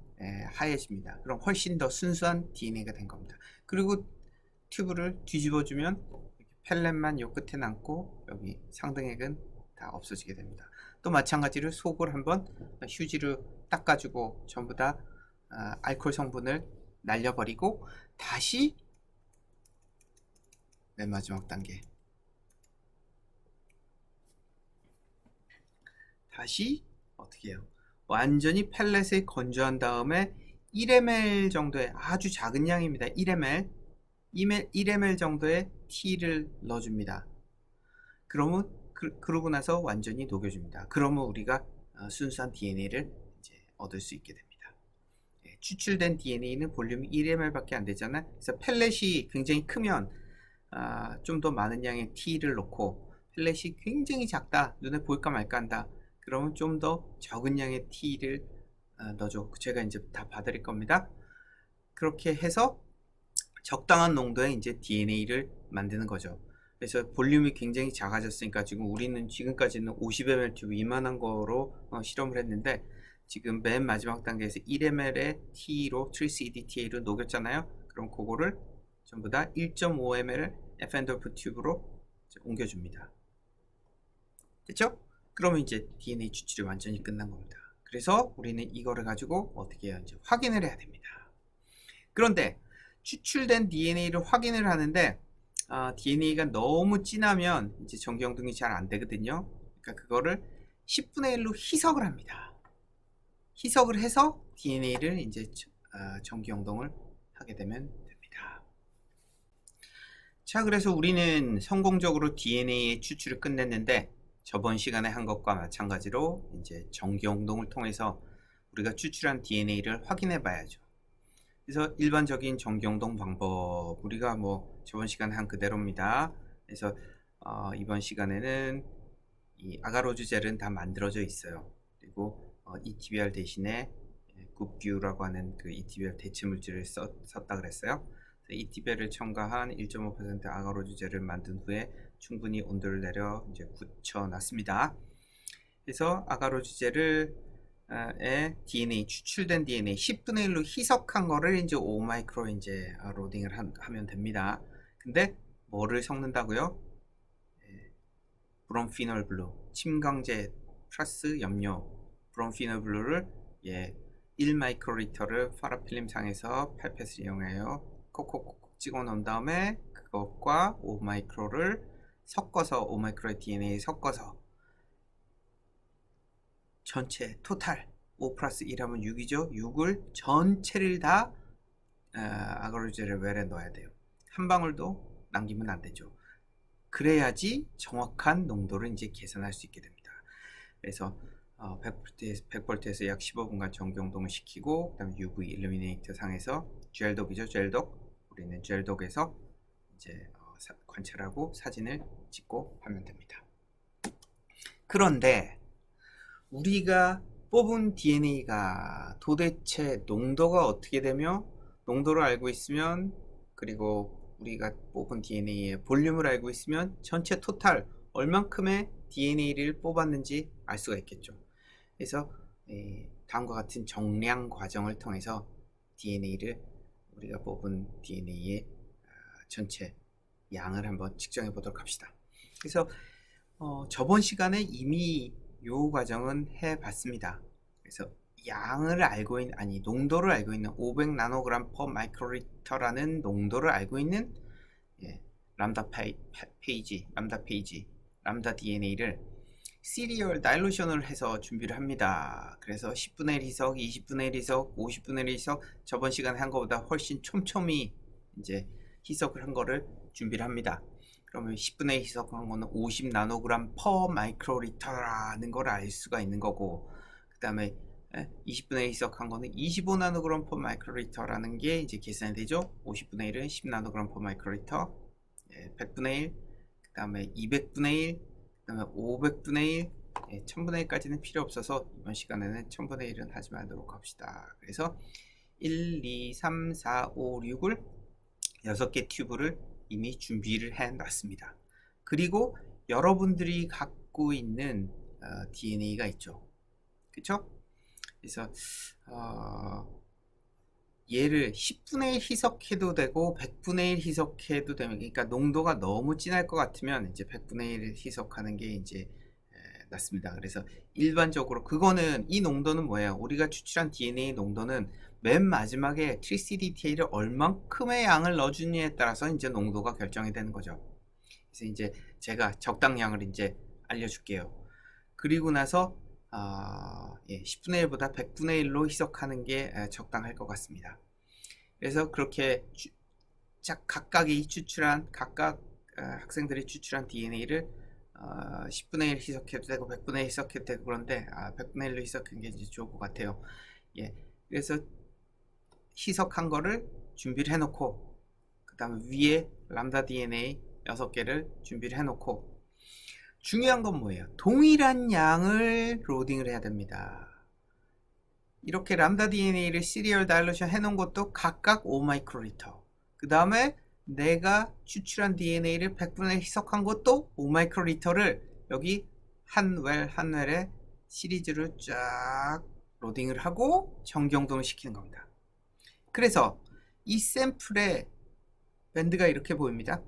하얘집니다. 그럼 훨씬 더 순수한 DNA가 된 겁니다. 그리고 튜브를 뒤집어주면 펠렛만 요 끝에 남고 여기 상등액은 다 없어지게 됩니다. 또 마찬가지로 속을 한번 휴지로 닦아주고 전부 다 알코올 성분을 날려버리고, 다시 맨 마지막 단계 다시 어떻게 해요? 완전히 펠렛을 건조한 다음에 1ml 정도의 아주 작은 양입니다. 1ml 정도의 T를 넣어줍니다. 그러면 그러고 나서 완전히 녹여줍니다. 그러면 우리가 순수한 DNA를 이제 얻을 수 있게 됩니다. 추출된 DNA는 볼륨이 1ml밖에 안 되잖아요. 그래서 펠렛이 굉장히 크면 좀 더 많은 양의 T를 넣고, 펠렛이 굉장히 작다, 눈에 보일까 말까 한다, 그러면 좀 더 적은 양의 T를 넣어줘. 제가 이제 다 봐드릴 겁니다. 그렇게 해서 적당한 농도의 이제 DNA를 만드는 거죠. 그래서 볼륨이 굉장히 작아졌으니까 지금 우리는 지금까지는 50ml 튜브 이만한 거로 실험을 했는데, 지금 맨 마지막 단계에서 1ml의 T로 트리스 EDTA로 녹였잖아요. 그럼 그거를 전부 다 1.5ml 에펜돌프 튜브로 옮겨줍니다. 됐죠? 그러면 이제 DNA 추출이 완전히 끝난 겁니다. 그래서 우리는 이거를 가지고 어떻게 해요? 이제 확인을 해야 됩니다. 그런데 추출된 DNA를 확인을 하는데 DNA가 너무 진하면 이제 전기영동이 잘 안 되거든요. 그러니까 그거를 10분의 1로 희석을 합니다. 희석을 해서 DNA를 이제 전기영동을 하게 되면 됩니다. 자, 그래서 우리는 성공적으로 DNA의 추출을 끝냈는데, 저번 시간에 한 것과 마찬가지로 이제 전기영동을 통해서 우리가 추출한 DNA를 확인해 봐야죠. 그래서 일반적인 전기영동 방법, 우리가 뭐 저번 시간에 한 그대로입니다. 그래서 이번 시간에는 이 아가로즈 젤은 다 만들어져 있어요. 그리고 ETBR 대신에 굽규라고 하는 그 ETBR 대체 물질을 썼다 그랬어요. ETBR을 첨가한 1.5% 아가로즈 젤을 만든 후에 충분히 온도를 내려 이제 굳혀놨습니다. 그래서 아가로즈 젤을 DNA, 추출된 DNA 10분의 1로 희석한 거를 이제 5마이크로 이제 로딩을 하면 됩니다. 근데 뭐를 섞는다고요? 브롬피놀 블루, 침강제 플러스 염료, 브롬피놀 블루를 1마이크로리터를 파라필름 상에서 팔펫을 이용하여 콕콕콕 찍어 놓은 다음에 그것과 5마이크로를 섞어서, 5마이크로의 DNA 섞어서 전체 토탈 5 플러스 1 하면 6이죠. 6을 전체를 다 아가로즈젤 웰에 넣어야 돼요. 한 방울도 남기면 안 되죠. 그래야지 정확한 농도를 이제 계산할 수 있게 됩니다. 그래서 100V에서 약 15분간 전기영동을 시키고, 그 다음에 UV 일루미네이터 상에서 젤독이죠. 젤독. 우리는 젤독에서 이제 관찰하고 사진을 찍고 하면 됩니다. 그런데 우리가 뽑은 DNA가 도대체 농도가 어떻게 되며, 농도를 알고 있으면, 그리고 우리가 뽑은 DNA의 볼륨을 알고 있으면 전체 토탈 얼만큼의 DNA를 뽑았는지 알 수가 있겠죠. 그래서 다음과 같은 정량 과정을 통해서 DNA를, 우리가 뽑은 DNA의 전체 양을 한번 측정해 보도록 합시다. 그래서 저번 시간에 이미 이 과정은 해 봤습니다. 그래서 양을 알고 있는, 농도를 알고 있는 500나노그램 per 마이크로리터라는 농도를 알고 있는 람다 페이지 람다 DNA를 시리얼 다일루션을 해서 준비를 합니다. 그래서 10분의 1 희석, 20분의 1 희석, 50분의 1 희석, 저번 시간에 한 것보다 훨씬 촘촘히 이제 희석을 한 거를 준비를 합니다. 그러면 10분의 1 희석한 거는 50 나노그램 퍼 마이크로리터라는 걸 알 수가 있는 거고, 그 다음에 20분의 1 희석한 거는 25 나노그램 퍼 마이크로리터라는 게 이제 계산이 되죠. 50분의 1은 10 나노그램 퍼 마이크로리터, 100분의 1, 그 다음에 200분의 1, 그 다음에 500분의 1, 1000분의 1까지는 필요 없어서 이번 시간에는 1000분의 1은 하지 말도록 합시다. 그래서 1, 2, 3, 4, 5, 6을 6개 튜브를 이미 준비를 해 놨습니다. 그리고 여러분들이 갖고 있는 DNA가 있죠. 그쵸? 그래서 얘를 10분의 1 희석해도 되고 100분의 1 희석해도 되면, 그러니까 농도가 너무 진할 것 같으면 이제 100분의 1 희석하는 게 이제 낫습니다. 그래서 일반적으로 그거는, 이 농도는 뭐예요? 우리가 추출한 DNA 농도는 맨 마지막에 TCDTA를 얼만큼의 양을 넣어주느냐에 따라서 이제 농도가 결정이 되는 거죠. 그래서 이제 제가 적당량을 이제 알려줄게요. 그리고 나서 10분의 1보다 100분의 1로 희석하는 게 적당할 것 같습니다. 그래서 그렇게 각각이 추출한, 각각 학생들이 추출한 DNA를 10분의 1 희석해도 되고 100분의 1 희석해도 되고, 그런데 100분의 1로 희석한 게 이제 좋을 것 같아요. 그래서 희석한 거를 준비를 해놓고, 그 다음에 위에 람다 DNA 6개를 준비를 해놓고, 중요한 건 뭐예요? 동일한 양을 로딩을 해야 됩니다. 이렇게 람다 DNA를 시리얼 다일루션 해놓은 것도 각각 5마이크로리터, 그 다음에 내가 추출한 DNA를 100분의 1 희석한 것도 5마이크로리터를 여기 한 웰에 시리즈를 쫙 로딩을 하고 정경동을 시키는 겁니다. 그래서 이 샘플의 밴드가 이렇게 보입니다.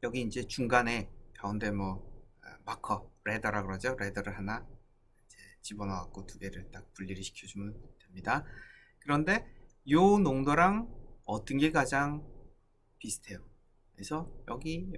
여기 이제 중간에 가운데 마커, 레더라 그러죠. 레더를 하나 이제 집어넣고 두 개를 딱 분리를 시켜주면 됩니다. 그런데 요 농도랑 어떤 게 가장 비슷해요? 그래서 여기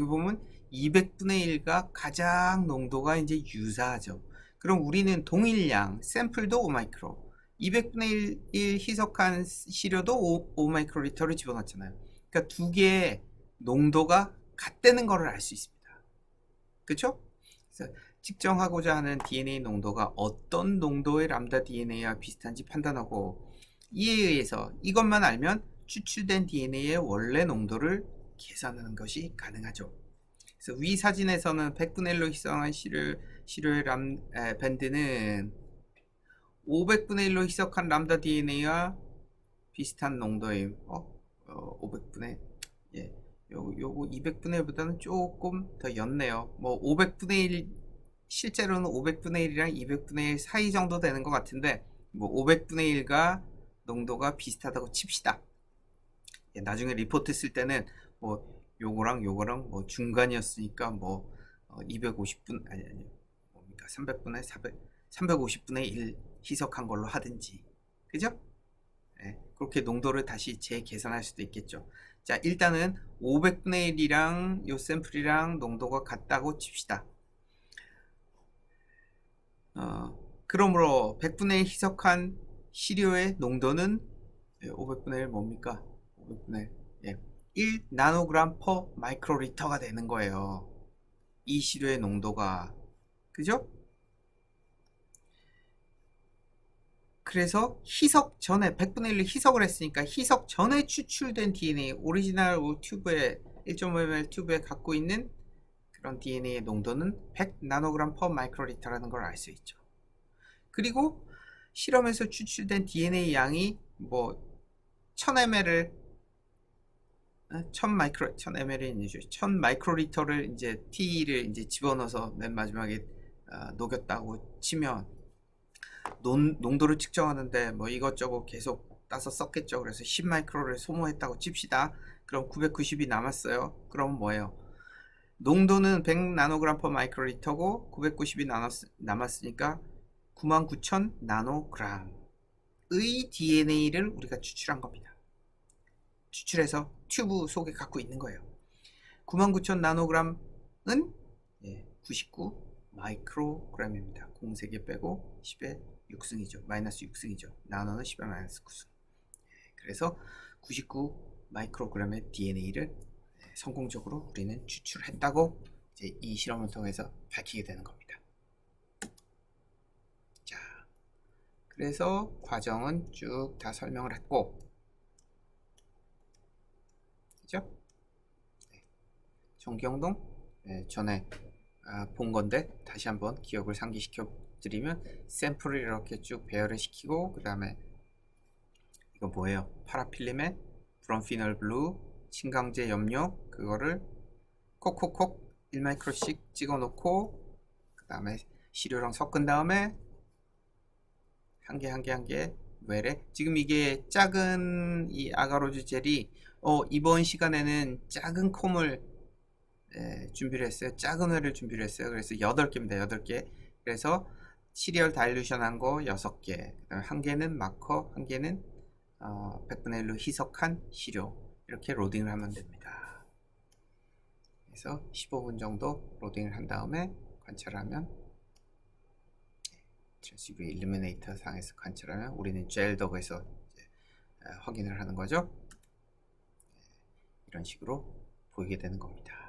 보면 200분의 1가 가장 농도가 이제 유사하죠. 그럼 우리는 동일량, 샘플도 5마이크로, 200분의 1 희석한 시료도 5마이크로리터를 집어넣었잖아요. 그러니까 두 개의 농도가 같다는 것을 알 수 있습니다. 그쵸? 그래서 측정하고자 하는 DNA 농도가 어떤 농도의 람다 DNA와 비슷한지 판단하고, 이에 의해서 이것만 알면 추출된 DNA의 원래 농도를 계산하는 것이 가능하죠. 그래서 위 사진에서는 100분의 1로 희석한 시료의 밴드는 500분의 1로 희석한 람다 DNA와 비슷한 농도의 500분의 요거 200분의 1보다는 조금 더 였네요. 500분의 1, 실제로는 500분의 1이랑 200분의 1 사이 정도 되는 것 같은데, 500분의 1가 농도가 비슷하다고 칩시다. 나중에 리포트 쓸 때는 요거랑 중간이었으니까 250분 아니 뭡니까 300분의 350분의 1 희석한 걸로 하든지, 그죠? 그렇게 농도를 다시 재계산할 수도 있겠죠. 자, 일단은 500분의 1이랑 요 샘플이랑 농도가 같다고 칩시다. 그러므로 100분의 1 희석한 시료의 농도는 500분의 1 뭡니까? 500분의 1 나노그램 퍼 마이크로리터가 되는 거예요. 이 시료의 농도가. 그죠? 그래서 희석 전에 100분의 1로 희석을 했으니까 희석 전에 추출된 DNA, 오리지널 튜브에 1.5ml 튜브에 갖고 있는 그런 DNA의 농도는 100 나노그램 퍼 마이크로리터라는 걸 알 수 있죠. 그리고 실험에서 추출된 DNA 양이 1000ml을 1000 마이크로리터를 이제 T를 이제 집어넣어서 맨 마지막에 녹였다고 치면, 농도를 측정하는데 이것저것 계속 따서 썼겠죠. 그래서 10 마이크로를 소모했다고 칩시다. 그럼 990이 남았어요. 그럼 뭐예요? 농도는 100 나노그램 퍼 마이크로리터고 990이 남았으니까 99,000 나노그램의 DNA를 우리가 추출한 겁니다. 추출해서 튜브 속에 갖고 있는 거예요. 99,000 나노그램 99 마이크로그램입니다. 0 3개 빼고 10의 6승이죠. 마이너스 6승이죠. 나노는 10의 마이너스 9승. 그래서 99 마이크로그램의 DNA를 성공적으로 우리는 추출했다고 이제 이 실험을 통해서 밝히게 되는 겁니다. 자, 그래서 과정은 쭉 다 설명을 했고, 그죠? 정경동 전에 본 건데 다시 한번 기억을 상기시켜 드리면, 샘플을 이렇게 쭉 배열을 시키고, 그 다음에 이거 뭐예요? 파라필름에 브롬피놀 블루, 친강제 염료, 그거를 콕콕콕 1마이크로씩 찍어 놓고, 그 다음에 시료랑 섞은 다음에 한 개 외래, 지금 이게 작은 이 아가로즈 젤이 이번 시간에는 작은 콤을 준비를 했어요. 작은 회를 준비를 했어요. 그래서 8개입니다. 8개. 그래서 시리얼 다일루션 한 거 6개, 그 다음에 한 개는 마커, 한 개는 100분의 1로 희석한 시료, 이렇게 로딩을 하면 됩니다. 그래서 15분 정도 로딩을 한 다음에 관찰하면, 트랜스뷰 일루미네이터 상에서 관찰하면 우리는 젤덕에서 확인을 하는 거죠. 이런 식으로 보이게 되는 겁니다.